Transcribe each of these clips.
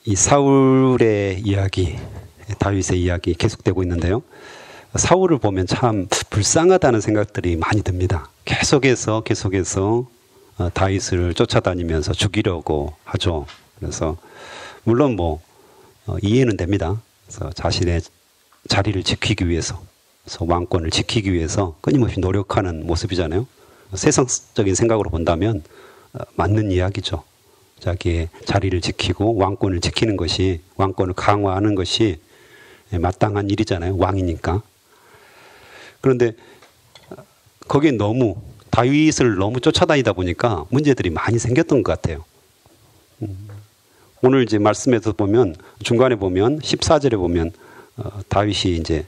이 사울의 이야기, 다윗의 이야기 계속되고 있는데요. 사울을 보면 참 불쌍하다는 생각들이 많이 듭니다. 계속해서 다윗을 쫓아다니면서 죽이려고 하죠. 그래서 물론 이해는 됩니다. 그래서 자신의 자리를 지키기 위해서, 그래서 왕권을 지키기 위해서 끊임없이 노력하는 모습이잖아요. 세상적인 생각으로 본다면 맞는 이야기죠. 자기의 자리를 지키고 왕권을 지키는 것이, 왕권을 강화하는 것이 마땅한 일이잖아요. 왕이니까. 그런데 거기에 다윗을 너무 쫓아다니다 보니까 문제들이 많이 생겼던 것 같아요. 오늘 이제 말씀에서 보면, 중간에 보면 14절에 보면 다윗이 이제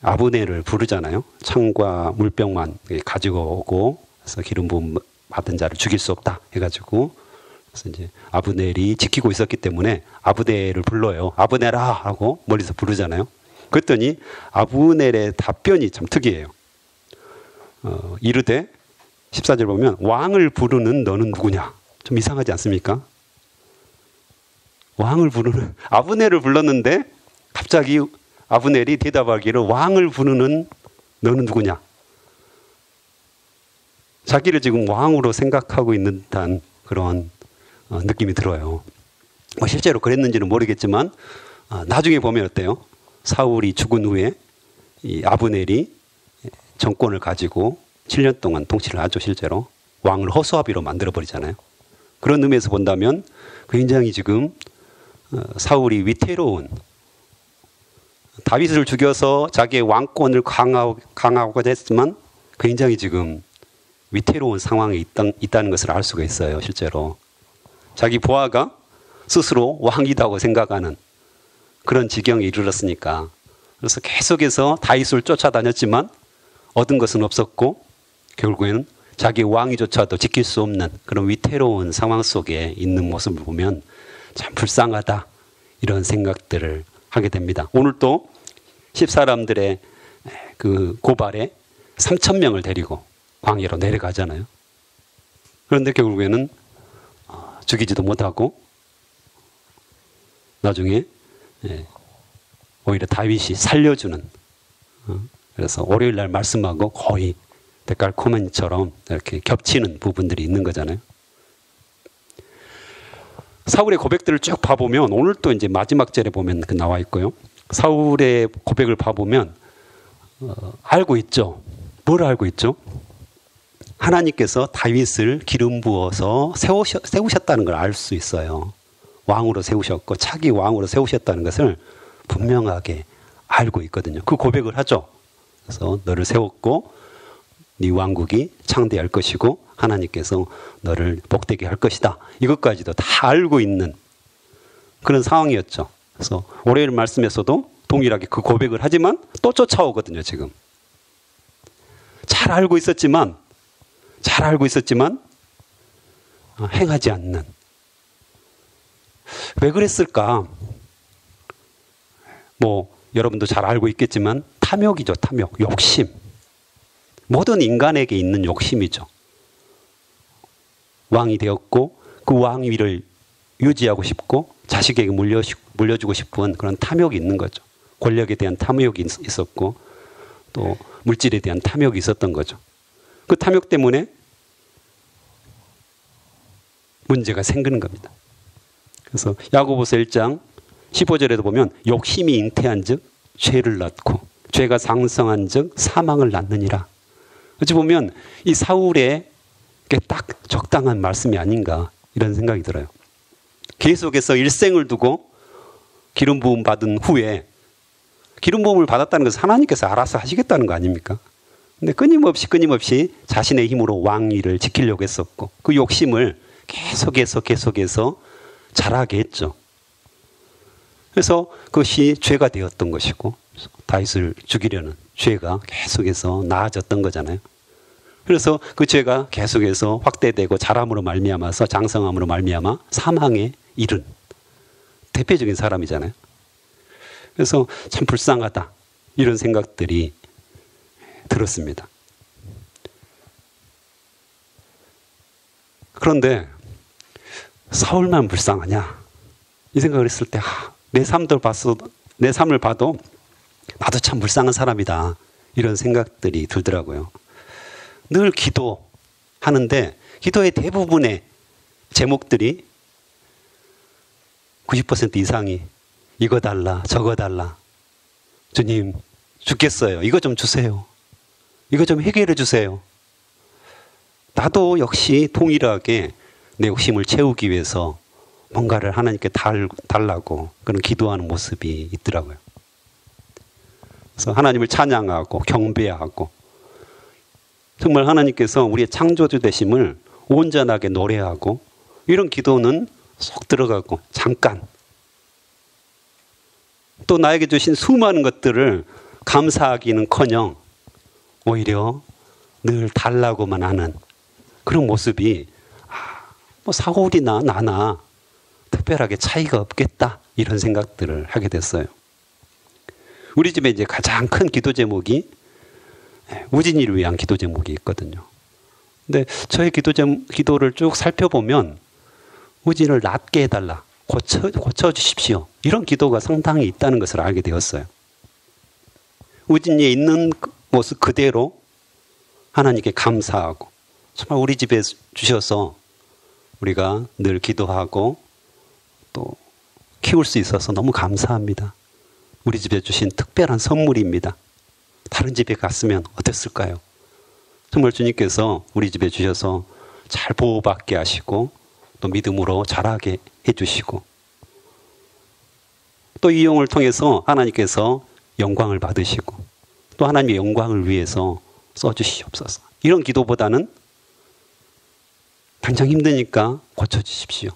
아브넬을 부르잖아요. 창과 물병만 가지고 오고, 그래서 기름 부음 받은 자를 죽일 수 없다 해가지고, 그래서 이제 아브넬이 지키고 있었기 때문에 아브넬을 불러요. 아브넬아 하고 멀리서 부르잖아요. 그랬더니 아브넬의 답변이 참 특이해요. 이르되 14절 보면 왕을 부르는 너는 누구냐? 좀 이상하지 않습니까? 왕을 부르는, 아브넬을 불렀는데 갑자기 아브넬이 대답하기를 왕을 부르는 너는 누구냐? 자기를 지금 왕으로 생각하고 있는 듯한 그런 느낌이 들어요. 실제로 그랬는지는 모르겠지만 나중에 보면 어때요? 사울이 죽은 후에 이 아브넬이 정권을 가지고 7년 동안 통치를 하죠. 실제로 왕을 허수아비로 만들어버리잖아요. 그런 의미에서 본다면 굉장히 지금 사울이 위태로운, 다윗을 죽여서 자기의 왕권을 강화하고자 했지만 굉장히 지금 위태로운 상황에 있다는 것을 알 수가 있어요. 실제로 자기 부하가 스스로 왕이라고 생각하는 그런 지경에 이르렀으니까. 그래서 계속해서 다윗을 쫓아다녔지만 얻은 것은 없었고 결국에는 자기 왕위조차도 지킬 수 없는 그런 위태로운 상황 속에 있는 모습을 보면 참 불쌍하다, 이런 생각들을 하게 됩니다. 오늘 또 10사람들의 그 고발에 3,000명을 데리고 광야로 내려가잖아요. 그런데 결국에는 죽이지도 못하고 나중에 오히려 다윗이 살려주는, 그래서 월요일 날 말씀하고 거의 데칼코멘처럼 이렇게 겹치는 부분들이 있는 거잖아요. 사울의 고백들을 쭉 봐보면, 오늘 또 이제 마지막 절에 보면 나와 있고요. 사울의 고백을 봐보면 알고 있죠. 뭘 알고 있죠? 하나님께서 다윗을 기름 부어서 세우셨다는 걸 알 수 있어요. 왕으로 세우셨고 차기 왕으로 세우셨다는 것을 분명하게 알고 있거든요. 그 고백을 하죠. 그래서 너를 세웠고 네 왕국이 창대할 것이고 하나님께서 너를 복되게 할 것이다. 이것까지도 다 알고 있는 그런 상황이었죠. 그래서 월요일 말씀에서도 동일하게 그 고백을 하지만 또 쫓아오거든요. 지금 잘 알고 있었지만 행하지 않는. 왜 그랬을까? 여러분도 잘 알고 있겠지만 탐욕이죠. 탐욕, 욕심. 모든 인간에게 있는 욕심이죠. 왕이 되었고 그 왕위를 유지하고 싶고 자식에게 물려주고 싶은 그런 탐욕이 있는 거죠. 권력에 대한 탐욕이 있었고 또 물질에 대한 탐욕이 있었던 거죠. 그 탐욕 때문에 문제가 생기는 겁니다. 그래서 야고보서 1장 15절에도 보면 욕심이 잉태한 즉 죄를 낳고 죄가 상성한 즉 사망을 낳느니라. 어찌 보면 이 사울에게 딱 적당한 말씀이 아닌가, 이런 생각이 들어요. 계속해서 일생을 두고 기름 부음 받은 후에, 기름 부음을 받았다는 것은 하나님께서 알아서 하시겠다는 거 아닙니까? 근데 끊임없이 자신의 힘으로 왕위를 지키려고 했었고 그 욕심을 계속해서 자라게 했죠. 그래서 그것이 죄가 되었던 것이고 다윗을 죽이려는 죄가 계속해서 나아졌던 거잖아요. 그래서 그 죄가 계속해서 확대되고 자람으로 말미암아서 장성함으로 말미암아 사망에 이른 대표적인 사람이잖아요. 그래서 참 불쌍하다, 이런 생각들이 들었습니다. 그런데 사울만 불쌍하냐? 이 생각을 했을 때 내 삶을 봐도 나도 참 불쌍한 사람이다. 이런 생각들이 들더라고요. 늘 기도하는데 기도의 대부분의 제목들이 90% 이상이 이거 달라 저거 달라. 주님 죽겠어요. 이거 좀 주세요. 이거 좀 해결해 주세요. 나도 역시 동일하게 내 욕심을 채우기 위해서 뭔가를 하나님께 달라고 그런 기도하는 모습이 있더라고요. 그래서 하나님을 찬양하고 경배하고 정말 하나님께서 우리의 창조주 되심을 온전하게 노래하고 이런 기도는 쏙 들어가고 잠깐 또 나에게 주신 수많은 것들을 감사하기는커녕 오히려 늘 달라고만 하는 그런 모습이 뭐 사울이나 나나 특별하게 차이가 없겠다 이런 생각들을 하게 됐어요. 우리 집에 이제 가장 큰 기도 제목이 우진이를 위한 기도 제목이 있거든요. 근데 저의 기도를 쭉 살펴보면 우진을 낫게 해달라, 고쳐주십시오. 이런 기도가 상당히 있다는 것을 알게 되었어요. 우진이에 있는 모습 그대로 하나님께 감사하고 정말 우리 집에 주셔서 우리가 늘 기도하고 또 키울 수 있어서 너무 감사합니다. 우리 집에 주신 특별한 선물입니다. 다른 집에 갔으면 어땠을까요? 정말 주님께서 우리 집에 주셔서 잘 보호받게 하시고 또 믿음으로 자라게 해주시고 또 이 용을 통해서 하나님께서 영광을 받으시고 또 하나님의 영광을 위해서 써주시옵소서. 이런 기도보다는 당장 힘드니까 고쳐주십시오.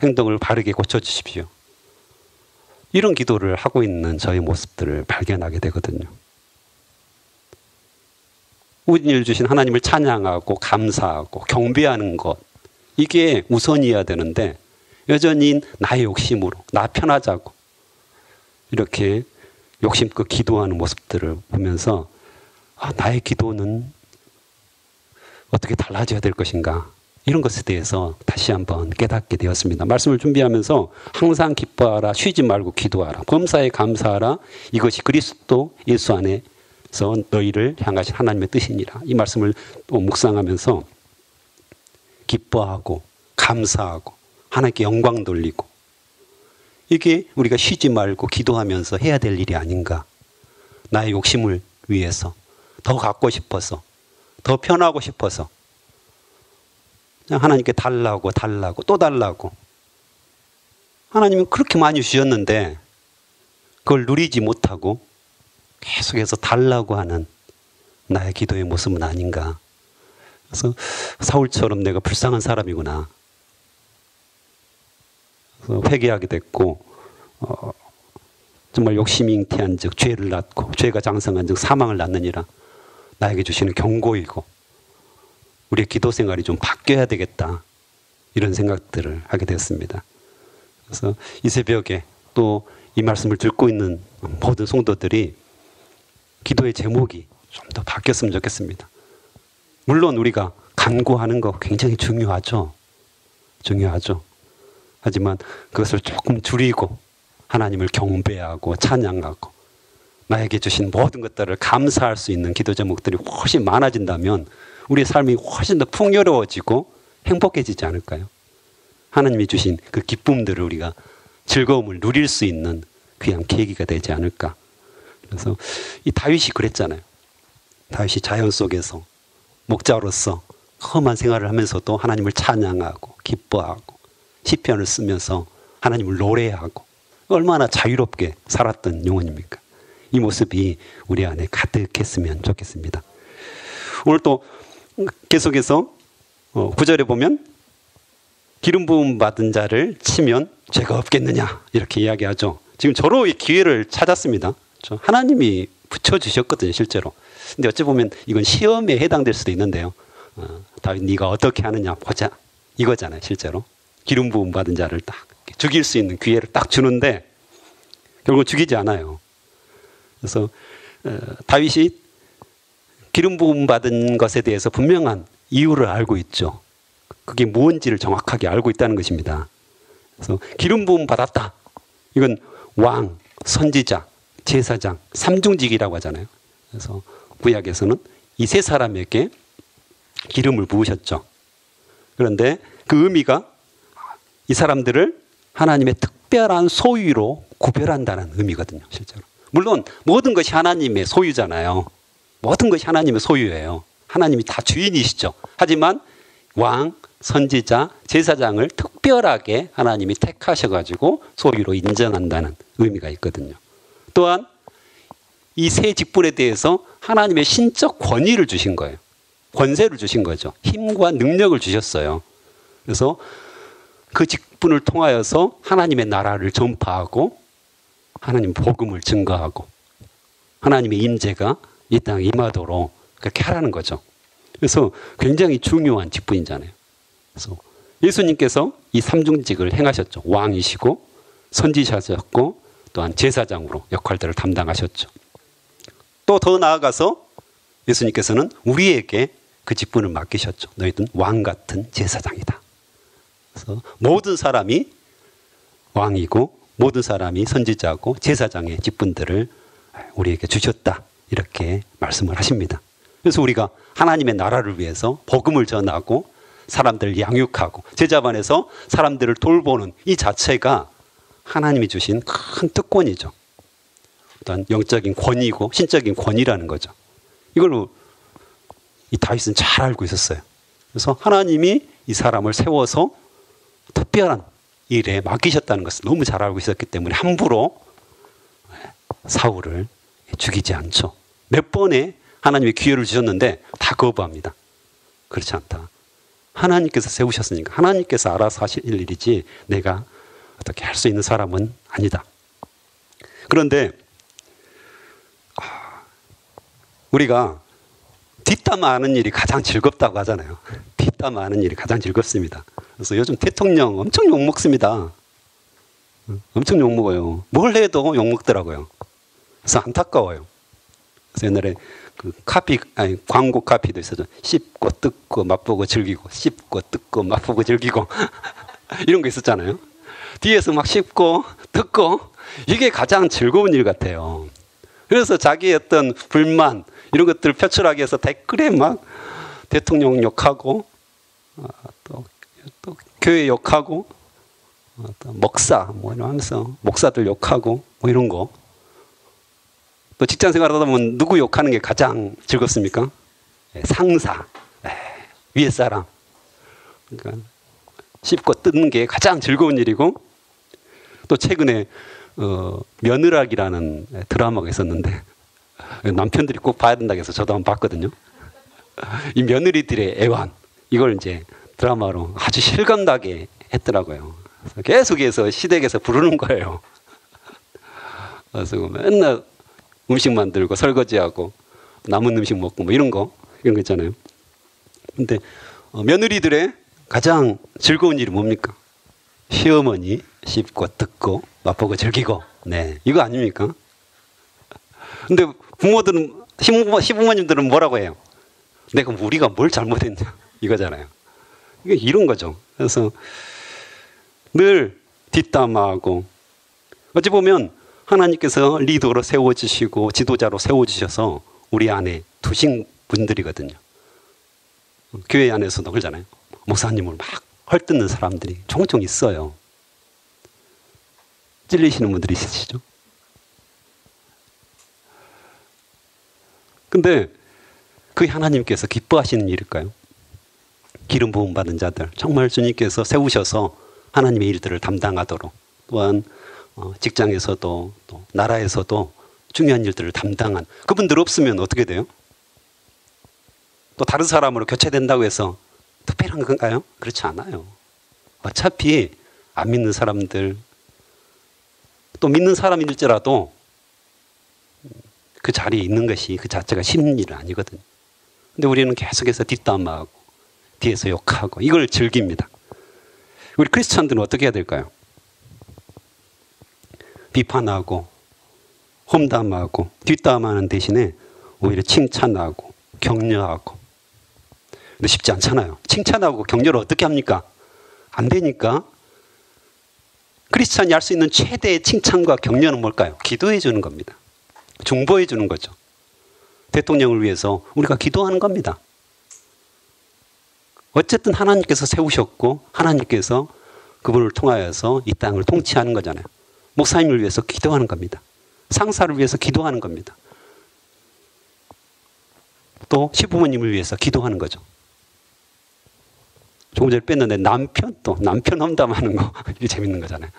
행동을 바르게 고쳐주십시오. 이런 기도를 하고 있는 저의 모습들을 발견하게 되거든요. 우진이를 주신 하나님을 찬양하고 감사하고 경배하는 것 이게 우선이어야 되는데 여전히 나의 욕심으로 나 편하자고 이렇게 욕심껏 기도하는 모습들을 보면서 나의 기도는 어떻게 달라져야 될 것인가 이런 것에 대해서 다시 한번 깨닫게 되었습니다. 말씀을 준비하면서 항상 기뻐하라 쉬지 말고 기도하라 범사에 감사하라 이것이 그리스도 예수 안에서 너희를 향하신 하나님의 뜻이니라. 이 말씀을 또 묵상하면서 기뻐하고 감사하고 하나님께 영광 돌리고 이게 우리가 쉬지 말고 기도하면서 해야 될 일이 아닌가. 나의 욕심을 위해서 더 갖고 싶어서 더 편하고 싶어서 그냥 하나님께 달라고 또 달라고 하나님은 그렇게 많이 주셨는데 그걸 누리지 못하고 계속해서 달라고 하는 나의 기도의 모습은 아닌가. 그래서 사울처럼 내가 불쌍한 사람이구나. 그래서 회개하게 됐고 정말 욕심이 잉태한 즉 죄를 낳고 죄가 장성한 즉 사망을 낳느니라. 나에게 주시는 경고이고 우리의 기도 생활이 좀 바뀌어야 되겠다. 이런 생각들을 하게 됐습니다. 그래서 이 새벽에 또 이 말씀을 듣고 있는 모든 성도들이 기도의 제목이 좀 더 바뀌었으면 좋겠습니다. 물론 우리가 간구하는 거 굉장히 중요하죠. 하지만 그것을 조금 줄이고 하나님을 경배하고 찬양하고 나에게 주신 모든 것들을 감사할 수 있는 기도 제목들이 훨씬 많아진다면 우리의 삶이 훨씬 더 풍요로워지고 행복해지지 않을까요? 하나님이 주신 그 기쁨들을 우리가 즐거움을 누릴 수 있는 귀한 계기가 되지 않을까. 그래서 이 다윗이 그랬잖아요. 다윗이 자연 속에서 목자로서 험한 생활을 하면서도 하나님을 찬양하고 기뻐하고 시편을 쓰면서 하나님을 노래하고 얼마나 자유롭게 살았던 영혼입니까? 이 모습이 우리 안에 가득했으면 좋겠습니다. 오늘 또 계속해서 9절에 보면 기름 부음 받은 자를 치면 죄가 없겠느냐 이렇게 이야기하죠. 지금 저로 이 기회를 찾았습니다. 하나님이 붙여주셨거든요, 실제로. 근데 어찌 보면 이건 시험에 해당될 수도 있는데요. 다윗 네가 어떻게 하느냐 보자 이거잖아요, 실제로. 기름 부음 받은 자를 딱 죽일 수 있는 기회를 딱 주는데 결국 죽이지 않아요. 그래서 다윗이 기름 부음 받은 것에 대해서 분명한 이유를 알고 있죠. 그게 무언지를 정확하게 알고 있다는 것입니다. 그래서 기름 부음 받았다. 이건 왕, 선지자, 제사장, 삼중직이라고 하잖아요. 그래서 구약에서는 이 세 사람에게 기름을 부으셨죠. 그런데 그 의미가 이 사람들을 하나님의 특별한 소유로 구별한다는 의미거든요. 실제로. 물론 모든 것이 하나님의 소유잖아요. 모든 것이 하나님의 소유예요. 하나님이 다 주인이시죠. 하지만 왕, 선지자, 제사장을 특별하게 하나님이 택하셔가지고 소유로 인정한다는 의미가 있거든요. 또한 이 세 직분에 대해서 하나님의 신적 권위를 주신 거예요. 권세를 주신 거죠. 힘과 능력을 주셨어요. 그래서 그 직분을 통하여서 하나님의 나라를 전파하고 하나님 복음을 증거하고 하나님의 임재가 이 땅에 임하도록 그렇게 하라는 거죠. 그래서 굉장히 중요한 직분이잖아요. 그래서 예수님께서 이 삼중직을 행하셨죠. 왕이시고 선지자셨고 또한 제사장으로 역할들을 담당하셨죠. 또 더 나아가서 예수님께서는 우리에게 그 직분을 맡기셨죠. 너희들은 왕 같은 제사장이다. 그래서 모든 사람이 왕이고 모든 사람이 선지자고 제사장의 직분들을 우리에게 주셨다. 이렇게 말씀을 하십니다. 그래서 우리가 하나님의 나라를 위해서 복음을 전하고 사람들을 양육하고 제자반에서 사람들을 돌보는 이 자체가 하나님이 주신 큰 특권이죠. 어떤 영적인 권위고 신적인 권위라는 거죠. 이걸 이 다윗은 잘 알고 있었어요. 그래서 하나님이 이 사람을 세워서 특별한 일에 맡기셨다는 것을 너무 잘 알고 있었기 때문에 함부로 사울을 죽이지 않죠. 몇 번의 하나님의 기회를 주셨는데 다 거부합니다. 그렇지 않다. 하나님께서 세우셨으니까 하나님께서 알아서 하실 일이지 내가 어떻게 할 수 있는 사람은 아니다. 그런데 우리가 뒷담화하는 일이 가장 즐겁다고 하잖아요. 뒷담화하는 일이 가장 즐겁습니다. 그래서 요즘 대통령 엄청 욕먹습니다. 엄청 욕먹어요. 뭘 해도 욕먹더라고요. 그래서 안타까워요. 그래서 옛날에 그 광고 카피도 있었죠. 씹고 뜯고 맛보고 즐기고 씹고 뜯고 맛보고 즐기고 이런 거 있었잖아요. 뒤에서 막 씹고 뜯고 이게 가장 즐거운 일 같아요. 그래서 자기의 어떤 불만 이런 것들을 표출하기 위해서 댓글에 막 대통령 욕하고 또 교회 욕하고 또 목사 뭐 이러면서 목사들 욕하고 뭐 이런 거. 또 직장 생활하다 보면 누구 욕하는 게 가장 즐겁습니까? 상사, 위에 사람. 그러니까 씹고 뜯는 게 가장 즐거운 일이고 또 최근에 며느락이라는 드라마가 있었는데 남편들이 꼭 봐야 된다고 해서 저도 한번 봤거든요. 이 며느리들의 애환 이걸 이제 드라마로 아주 실감나게 했더라고요. 계속해서 시댁에서 부르는 거예요. 그래서 맨날 음식 만들고 설거지하고 남은 음식 먹고 뭐 이런 거 있잖아요. 근데 며느리들의 가장 즐거운 일이 뭡니까? 시어머니 씹고 뜯고 맛보고 즐기고 네 이거 아닙니까? 근데 부모들은 시부모님들은 뭐라고 해요? 내가 우리가 뭘 잘못했냐 이거잖아요. 이게 이런 거죠. 그래서 늘 뒷담화하고 어찌 보면 하나님께서 리더로 세워주시고 지도자로 세워주셔서 우리 안에 두신 분들이거든요. 교회 안에서도 그러잖아요. 목사님을 막 헐뜯는 사람들이 종종 있어요. 찔리시는 분들이 있으시죠. 근데 그게 하나님께서 기뻐하시는 일일까요? 기름 부음 받은 자들 정말 주님께서 세우셔서 하나님의 일들을 담당하도록 또한 직장에서도 또 나라에서도 중요한 일들을 담당한 그분들 없으면 어떻게 돼요? 또 다른 사람으로 교체된다고 해서 특별한 건가요? 그렇지 않아요. 어차피 안 믿는 사람들 또 믿는 사람일지라도 그 자리에 있는 것이 그 자체가 쉬운 일은 아니거든요. 근데 우리는 계속해서 뒷담화하고 뒤에서 욕하고 이걸 즐깁니다. 우리 크리스찬들은 어떻게 해야 될까요? 비판하고 험담하고 뒷담화하는 대신에 오히려 칭찬하고 격려하고. 근데 쉽지 않잖아요. 칭찬하고 격려를 어떻게 합니까? 안 되니까 크리스찬이 할 수 있는 최대의 칭찬과 격려는 뭘까요? 기도해 주는 겁니다. 중보해 주는 거죠. 대통령을 위해서 우리가 기도하는 겁니다. 어쨌든 하나님께서 세우셨고 하나님께서 그분을 통하여서 이 땅을 통치하는 거잖아요. 목사님을 위해서 기도하는 겁니다. 상사를 위해서 기도하는 겁니다. 또 시부모님을 위해서 기도하는 거죠. 조금 전에 뺐는데 남편 험담하는 거 이게 재밌는 거잖아요.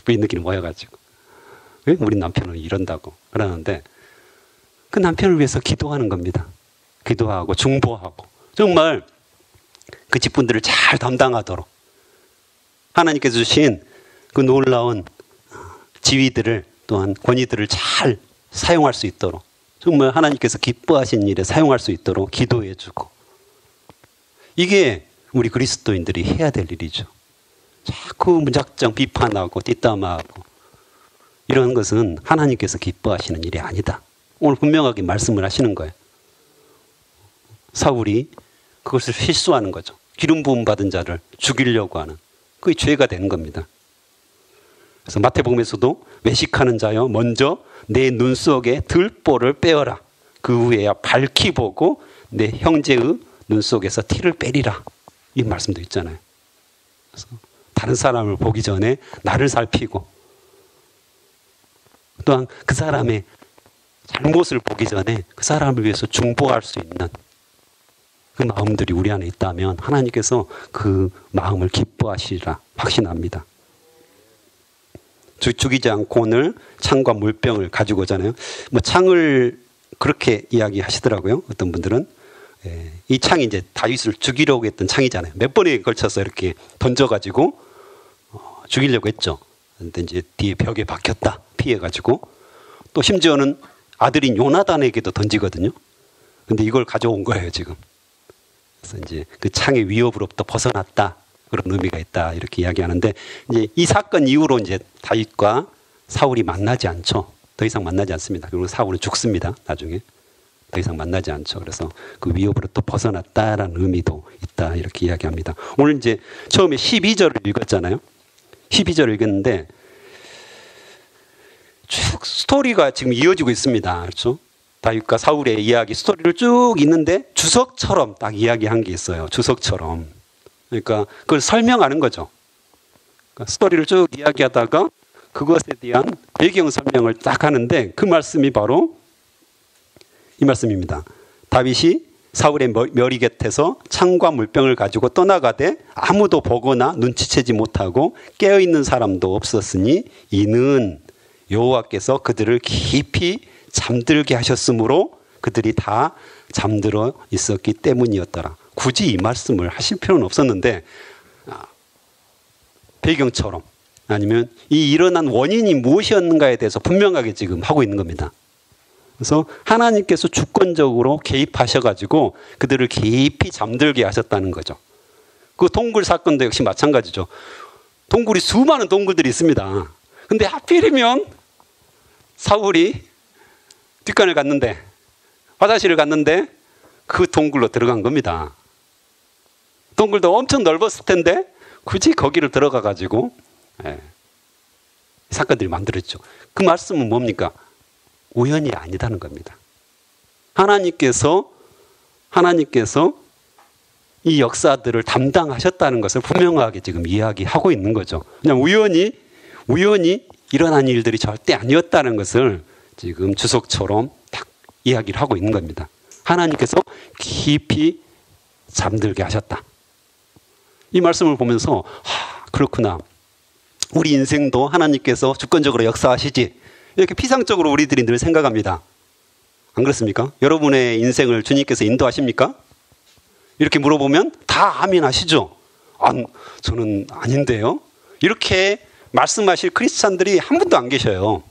부인들끼리 모여가지고 왜 우리 남편은 이런다고 그러는데 그 남편을 위해서 기도하는 겁니다. 기도하고 중보하고 정말 그 집분들을 잘 담당하도록 하나님께서 주신 그 놀라운 지위들을 또한 권위들을 잘 사용할 수 있도록 정말 하나님께서 기뻐하신 일에 사용할 수 있도록 기도해 주고 이게 우리 그리스도인들이 해야 될 일이죠. 자꾸 무작정 비판하고 뒷담화하고 이런 것은 하나님께서 기뻐하시는 일이 아니다. 오늘 분명하게 말씀을 하시는 거예요. 사울이 그것을 실수하는 거죠. 기름 부음 받은 자를 죽이려고 하는 그게 죄가 되는 겁니다. 그래서 마태복음에서도 외식하는 자여 먼저 내 눈 속에 들보를 빼어라. 그 후에야 밝히 보고 내 형제의 눈 속에서 티를 빼리라. 이 말씀도 있잖아요. 그래서 다른 사람을 보기 전에 나를 살피고 또한 그 사람의 잘못을 보기 전에 그 사람을 위해서 중보할 수 있는 그 마음들이 우리 안에 있다면 하나님께서 그 마음을 기뻐하시리라 확신합니다. 죽이지 않고 오늘 창과 물병을 가지고 오잖아요. 뭐 창을 그렇게 이야기하시더라고요. 어떤 분들은 이 창이 이제 다윗을 죽이려고 했던 창이잖아요. 몇 번에 걸쳐서 이렇게 던져가지고 죽이려고 했죠. 근데 이제 뒤에 벽에 박혔다 피해가지고 또 심지어는 아들인 요나단에게도 던지거든요. 근데 이걸 가져온 거예요 지금. 그래서 이제 그 창의 위협으로부터 벗어났다 그런 의미가 있다 이렇게 이야기하는데 이제 이 사건 이후로 이제 다윗과 사울이 만나지 않죠. 더 이상 만나지 않습니다. 그리고 사울은 죽습니다. 나중에 더 이상 만나지 않죠. 그래서 그 위협으로부터 벗어났다라는 의미도 있다 이렇게 이야기합니다. 오늘 이제 처음에 12절을 읽었잖아요. 12절을 읽었는데 쭉 스토리가 지금 이어지고 있습니다. 그렇죠? 다윗과 사울의 이야기 스토리를 쭉 있는데 주석처럼 딱 이야기한 게 있어요. 주석처럼. 그러니까 그걸 설명하는 거죠. 그러니까 스토리를 쭉 이야기하다가 그것에 대한 배경 설명을 딱 하는데 그 말씀이 바로 이 말씀입니다. 다윗이 사울의 멸이 곁에서 창과 물병을 가지고 떠나가되 아무도 보거나 눈치채지 못하고 깨어있는 사람도 없었으니 이는 여호와께서 그들을 깊이 잠들게 하셨으므로 그들이 다 잠들어 있었기 때문이었더라. 굳이 이 말씀을 하실 필요는 없었는데 배경처럼 아니면 이 일어난 원인이 무엇이었는가에 대해서 분명하게 지금 하고 있는 겁니다. 그래서 하나님께서 주권적으로 개입하셔가지고 그들을 깊이 잠들게 하셨다는 거죠. 그 동굴 사건도 역시 마찬가지죠. 동굴이 수많은 동굴들이 있습니다. 근데 하필이면 사울이 뒷간을 갔는데 화장실을 갔는데 그 동굴로 들어간 겁니다. 동굴도 엄청 넓었을 텐데 굳이 거기를 들어가 가지고 사건들이 만들어졌죠. 그 말씀은 뭡니까? 우연이 아니다는 겁니다. 하나님께서 이 역사들을 담당하셨다는 것을 분명하게 지금 이야기하고 있는 거죠. 그냥 우연히 일어난 일들이 절대 아니었다는 것을 지금 주석처럼 딱 이야기를 하고 있는 겁니다. 하나님께서 깊이 잠들게 하셨다. 이 말씀을 보면서 그렇구나. 우리 인생도 하나님께서 주권적으로 역사하시지. 이렇게 피상적으로 우리들이 늘 생각합니다. 안 그렇습니까? 여러분의 인생을 주님께서 인도하십니까? 이렇게 물어보면 다 아멘 하시죠. 저는 아닌데요. 이렇게 말씀하실 크리스찬들이 한 분도 안 계셔요.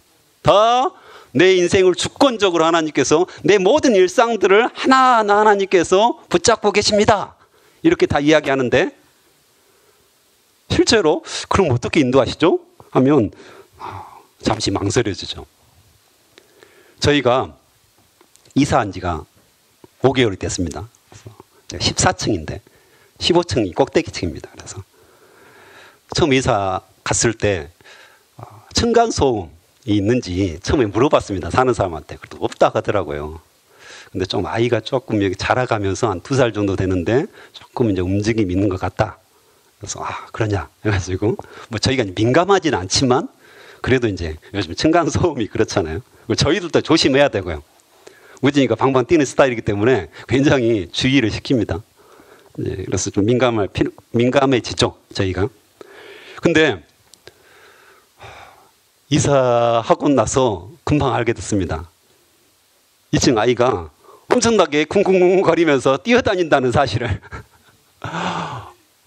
다 내 인생을 주권적으로 하나님께서 내 모든 일상들을 하나하나 하나님께서 붙잡고 계십니다. 이렇게 다 이야기하는데 실제로 그럼 어떻게 인도하시죠? 하면 잠시 망설여지죠. 저희가 이사한 지가 5개월이 됐습니다. 14층인데 15층이 꼭대기층입니다. 그래서 처음 이사 갔을 때 층간소음이 있는지 처음에 물어봤습니다. 사는 사람한테. 그래도 없다 하더라고요. 근데 좀 아이가 조금 여기 자라가면서 한 2살 정도 되는데 조금 이제 움직임이 있는 것 같다. 그래서 그러냐 해가지고 뭐 저희가 민감하지는 않지만 그래도 이제 요즘 층간소음이 그렇잖아요. 저희들도 조심해야 되고요. 우진이가 방방 뛰는 스타일이기 때문에 굉장히 주의를 시킵니다. 그래서 좀 민감해지죠, 저희가. 근데 이사하고 나서 금방 알게 됐습니다. 2층 아이가 엄청나게 쿵쿵쿵 거리면서 뛰어다닌다는 사실을.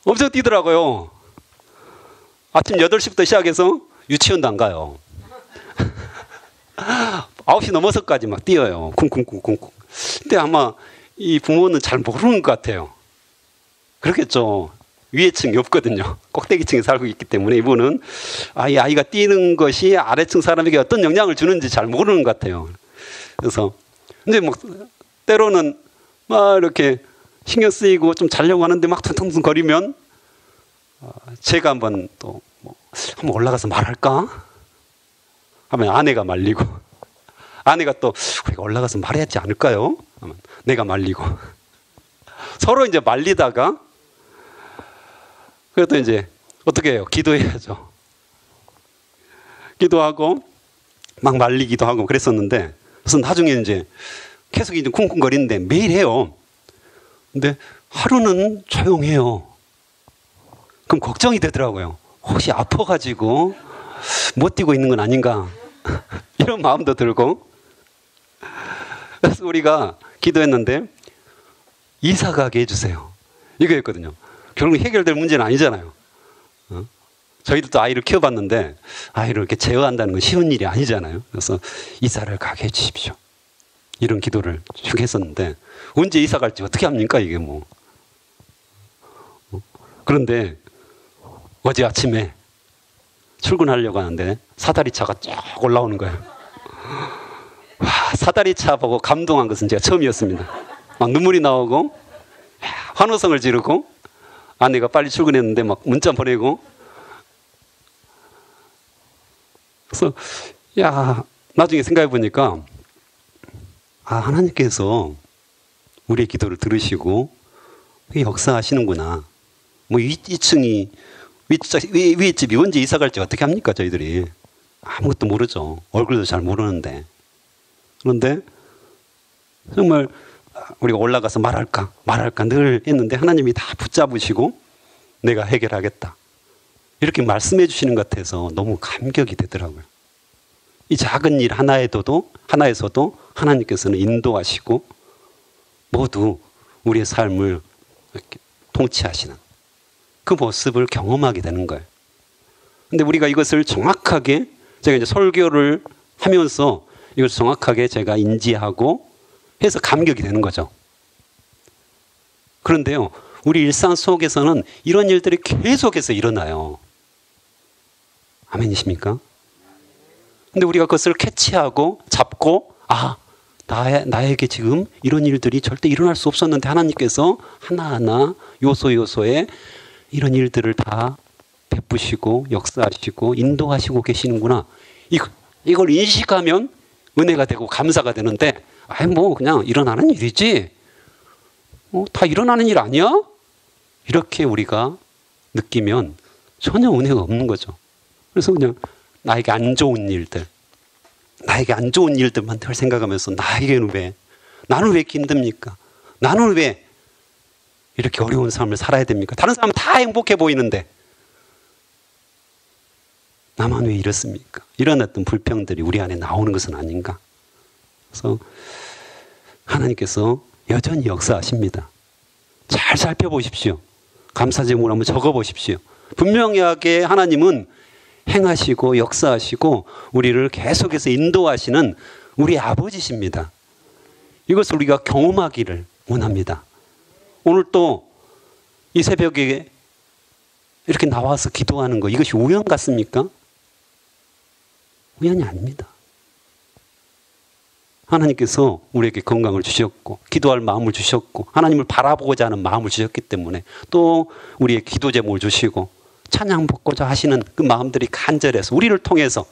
엄청 뛰더라고요. 아침 8시부터 시작해서 유치원도 안 가요. 9시 넘어서까지 막 뛰어요. 쿵쿵쿵쿵. 근데 아마 이 부모는 잘 모르는 것 같아요. 그렇겠죠. 위에 층이 없거든요. 꼭대기층에 살고 있기 때문에 이분은 이 아이가 뛰는 것이 아래층 사람에게 어떤 영향을 주는지 잘 모르는 것 같아요. 그래서 이제 뭐 때로는 막 이렇게 신경 쓰이고 좀 자려고 하는데 막 퉁퉁퉁 거리면 제가 한번 또 뭐 한번 올라가서 말할까? 하면 아내가 말리고 아내가 또 우리가 올라가서 말해야지 않을까요? 하면 내가 말리고 서로 이제 말리다가 그래도 이제 어떻게 해요? 기도해야죠. 기도하고 막 말리기도 하고 그랬었는데 그래서 나중에 이제 계속 이제 쿵쿵거리는데 매일 해요. 근데 하루는 조용해요. 그럼 걱정이 되더라고요. 혹시 아파가지고 못 뛰고 있는 건 아닌가 이런 마음도 들고 그래서 우리가 기도했는데 이사 가게 해주세요. 이거였거든요. 결국 해결될 문제는 아니잖아요. 저희들도 아이를 키워봤는데 아이를 이렇게 제어한다는 건 쉬운 일이 아니잖아요. 그래서 이사를 가게 해주십시오. 이런 기도를 쭉 했었는데 언제 이사 갈지 어떻게 합니까 이게 뭐. 그런데 어제 아침에 출근하려고 하는데 사다리차가 쫙 올라오는 거예요. 사다리차 보고 감동한 것은 제가 처음이었습니다. 막 눈물이 나오고 환호성을 지르고 아내가 빨리 출근했는데 막 문자 보내고 그래서 나중에 생각해 보니까 하나님께서 우리의 기도를 들으시고 역사하시는구나. 뭐 2층이 위에 집이 언제 이사 갈지 어떻게 합니까 저희들이. 아무것도 모르죠. 얼굴도 잘 모르는데. 그런데 정말 우리가 올라가서 말할까 늘 했는데 하나님이 다 붙잡으시고 내가 해결하겠다. 이렇게 말씀해 주시는 것 같아서 너무 감격이 되더라고요. 이 작은 일 하나에서도 하나님께서는 인도하시고 모두 우리의 삶을 이렇게 통치하시는 그 모습을 경험하게 되는 거예요. 근데 우리가 이것을 정확하게 제가 이제 설교를 하면서 이걸 정확하게 제가 인지하고 해서 감격이 되는 거죠. 그런데요, 우리 일상 속에서는 이런 일들이 계속해서 일어나요. 아멘이십니까? 근데 우리가 그것을 캐치하고 잡고 나에게 지금 이런 일들이 절대 일어날 수 없었는데 하나님께서 하나하나 요소에 이런 일들을 다 베푸시고 역사하시고 인도하시고 계시는구나. 이걸 인식하면 은혜가 되고 감사가 되는데 뭐 그냥 일어나는 일이지 다 일어나는 일 아니야? 이렇게 우리가 느끼면 전혀 은혜가 없는 거죠. 그래서 그냥 나에게 안 좋은 일들만 늘 생각하면서 나는 왜 이렇게 힘듭니까? 나는 왜 이렇게 어려운 삶을 살아야 됩니까? 다른 사람은 다 행복해 보이는데 나만 왜 이렇습니까? 이런 어떤 불평들이 우리 안에 나오는 것은 아닌가? 그래서 하나님께서 여전히 역사하십니다. 잘 살펴보십시오. 감사 제목을 한번 적어보십시오. 분명하게 하나님은 행하시고 역사하시고 우리를 계속해서 인도하시는 우리 아버지십니다. 이것을 우리가 경험하기를 원합니다. 오늘 또 이 새벽에 이렇게 나와서 기도하는 거 이것이 우연 같습니까? 우연이 아닙니다. 하나님께서 우리에게 건강을 주셨고 기도할 마음을 주셨고 하나님을 바라보고자 하는 마음을 주셨기 때문에 또 우리의 기도 제목을 주시고 찬양 받고자 하시는 그 마음들이 간절해서 우리를 통해서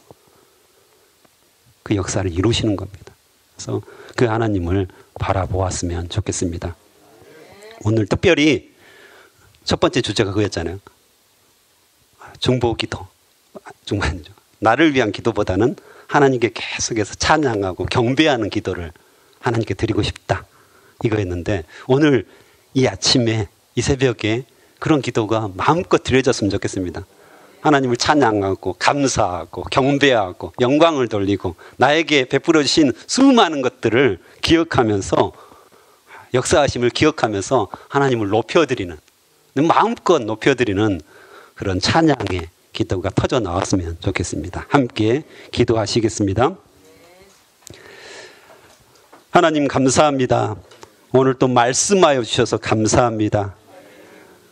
그 역사를 이루시는 겁니다. 그래서 그 하나님을 바라보았으면 좋겠습니다. 오늘 특별히 첫 번째 주제가 그거였잖아요. 중보기도. 중보기도. 나를 위한 기도보다는 하나님께 계속해서 찬양하고 경배하는 기도를 하나님께 드리고 싶다. 이거였는데 오늘 이 아침에 이 새벽에 그런 기도가 마음껏 드려졌으면 좋겠습니다. 하나님을 찬양하고 감사하고 경배하고 영광을 돌리고 나에게 베풀어 주신 수많은 것들을 기억하면서 역사하심을 기억하면서 하나님을 높여드리는 마음껏 높여드리는 그런 찬양의 기도가 터져 나왔으면 좋겠습니다. 함께 기도하시겠습니다. 하나님 감사합니다. 오늘 또 말씀하여 주셔서 감사합니다.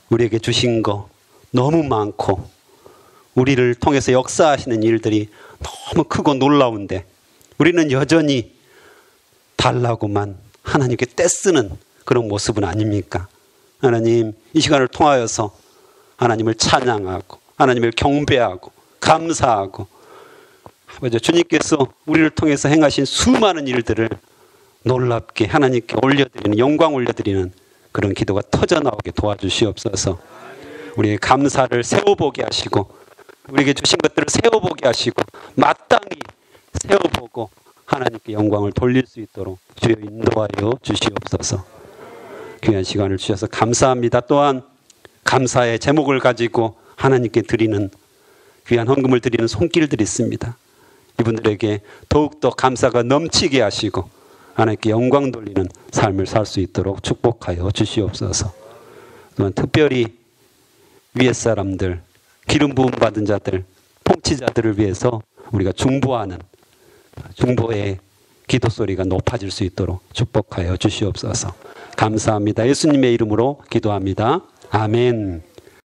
우리에게 주신 거 너무 많고 우리를 통해서 역사하시는 일들이 너무 크고 놀라운데 우리는 여전히 달라고만 하나님께 떼쓰는 그런 모습은 아닙니까? 하나님 이 시간을 통하여서 하나님을 찬양하고 하나님을 경배하고 감사하고 아버지 주님께서 우리를 통해서 행하신 수많은 일들을 놀랍게 하나님께 올려드리는 영광 올려드리는 그런 기도가 터져나오게 도와주시옵소서. 우리의 감사를 세워보게 하시고 우리에게 주신 것들을 세워보게 하시고 마땅히 세워보고 하나님께 영광을 돌릴 수 있도록 주여 인도하여 주시옵소서. 귀한 시간을 주셔서 감사합니다. 또한 감사의 제목을 가지고 하나님께 드리는 귀한 헌금을 드리는 손길들이 있습니다. 이분들에게 더욱더 감사가 넘치게 하시고 하나님께 영광 돌리는 삶을 살 수 있도록 축복하여 주시옵소서. 또한 특별히 위에 사람들, 기름 부음 받은 자들, 통치자들을 위해서 우리가 중보하는 중보의 기도 소리가 높아질 수 있도록 축복하여 주시옵소서. 감사합니다. 예수님의 이름으로 기도합니다. 아멘.